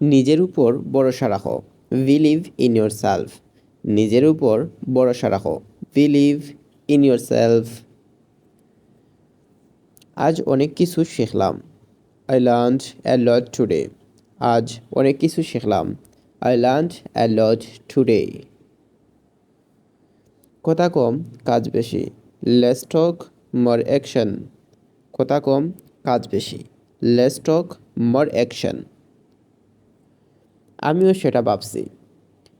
নিজের উপর ভরসা রাখো, বিলিভ ইন ইয়োর সেলফ। নিজের উপর ভরসা রাখো, বিলিভ ইন ইয়োর সেলফ। আজ অনেক কিছু শিখলাম, I learned a lot today. আজ অনেক কিছু শিখলাম, I learned a lot today. কথা কম কাজ বেশি, লেস টক মোর অ্যাকশন। কথা কম কাজ বেশি, লেস টক মোর অ্যাকশন। আমিও সেটা ভাবছি,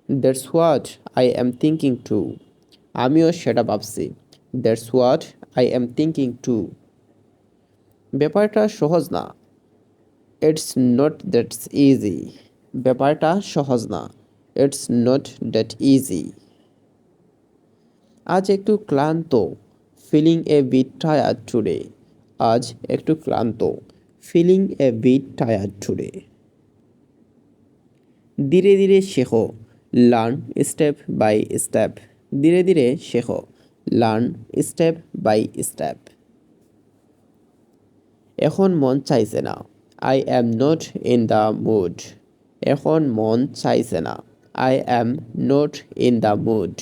that's what I am thinking too. আমিও সেটা ভাবছি, that's what I am thinking too. ব্যাপারটা সহজ না, ইটস নট দ্যাটস ইজি। ব্যাপারটা সহজ না, ইটস নট দ্যাট ইজি। আজ একটু ক্লান্ত, feeling a bit tired today. আজ একটু ক্লান্ত, feeling a bit tired today. ধীরে ধীরে শেখো, লার্ন স্টেপ বাই স্টেপ। ধীরে ধীরে শেখো, লার্ন স্টেপ বাই স্টেপ। এখন মন চাইছে না, I am not in the mood. এখন মন চাইছে না, I am not in the mood.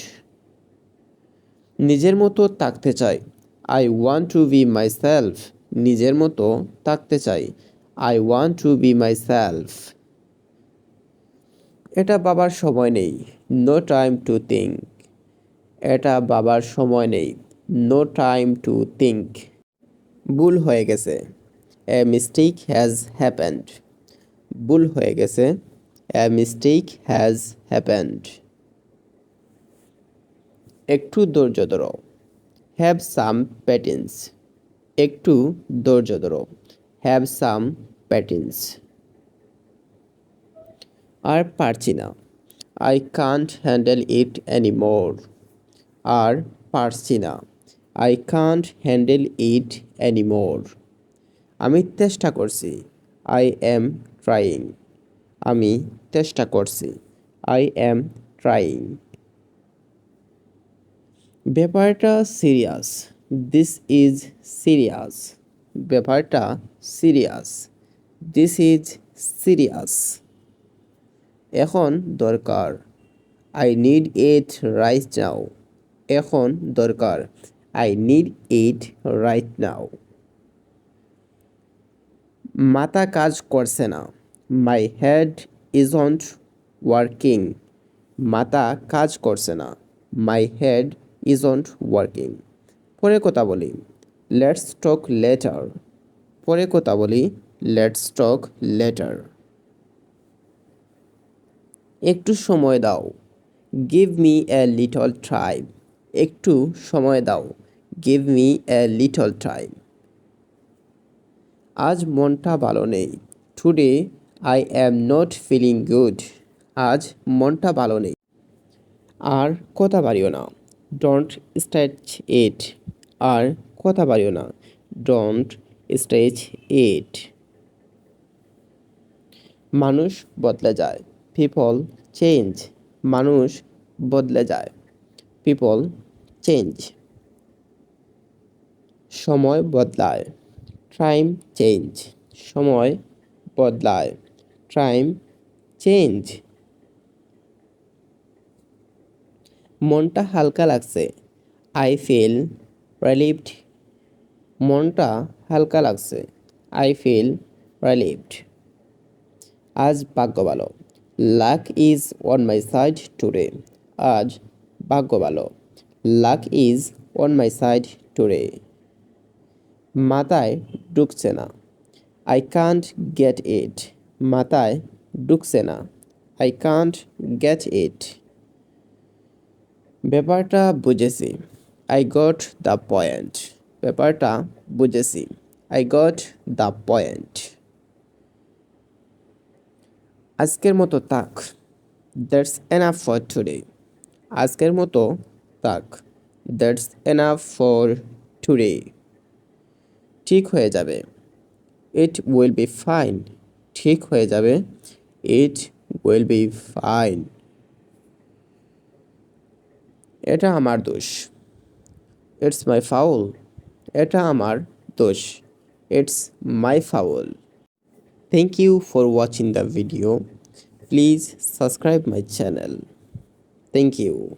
নিজের মতো থাকতে চাই, I want to be myself. নিজের মতো থাকতে চাই, I want to be myself. এটা বাবার সময় নেই, নো টাইম টু থিঙ্ক। এটা বাবার সময় নেই, নো টাইম টু থিঙ্ক। ভুল হয়ে গেছে, এ মিস্টেক হ্যাজ হ্যাপেন্ড। ভুল হয়ে গেছে, এ মিস্টেক হ্যাজ হ্যাপেন্ড। একটু ধৈর্য ধরো, হ্যাভ সাম প্যাটিন্স। একটু ধৈর্য ধরো, হ্যাভ সাম প্যাটিন্স। আর পারছি না, I can't handle it anymore. আর পারছি না, I can't handle it anymore. আমি চেষ্টা করছি, আই অ্যাম ট্রাইং। আমি চেষ্টা করছি, আই অ্যাম ট্রাইং। ব্যাপারটা সিরিয়াস, দিস ইজ সিরিয়াস। ব্যাপারটা সিরিয়াস, দিস ইজ সিরিয়াস। এখন দরকার, I need it right now. এখন দরকার, I need it right now. মাথা কাজ করছে না, মাই হেড ইজন্ট ওয়ার্কিং। মাথা কাজ করছে না, মাই হেড ইজন্ট ওয়ার্কিং। পরে কথা বলি, লেটস টক লেটার। পরে কথা বলি, লেটস টক লেটার। একটু সময় দাও, give me a little time. একটু সময় দাও, give me a little time. আজ মনটা ভালো নেই, today I am not feeling good. আজ মনটা ভালো নেই। আর কথা বাড়িও না, ডোন্ট স্ট্রেচ ইট। আর কথা বাড়িও না, ডোন্ট স্ট্রেচ ইট। মানুষ বদলে যায়, পিপল চেঞ্জ। মানুষ বদলে যায়, পিপল চেঞ্জ। সময় বদলায়, টাইম চেঞ্জ। সময় বদলায়, টাইম চেঞ্জ। মনটা হালকা লাগছে, আই ফিল রিলিভড। মনটা হালকা লাগছে, আই ফিল রিলিভড। আজ ভাগ্য ভালো, lakh is on my side today. আজ ভাগ্য ভালো, lakh is on my side today. মাথায় ঢুকছে না, আই কান্ট গেট ইট। মাথায় ঢুকছে না, আই কান্ট গেট ইট। ব্যাপারটা বুঝেছি, আই গট দ্য পয়েন্ট। ব্যাপারটা বুঝেছি, আই গট দ্য পয়েন্ট। আজকের মতো থাক, দ্যাটস এনাফ ফর টুডে। আজকের মতো থাক, দ্যাটস এনাফ ফর টুডে। ঠিক হয়ে যাবে, ইট উইল বি ফাইন। ঠিক হয়ে যাবে, ইট উইল বি ফাইন। এটা আমার দোষ, ইটস মাই ফাউল। এটা আমার দোষ, it's my foul. Thank you for watching the video. Please subscribe my channel. Thank you.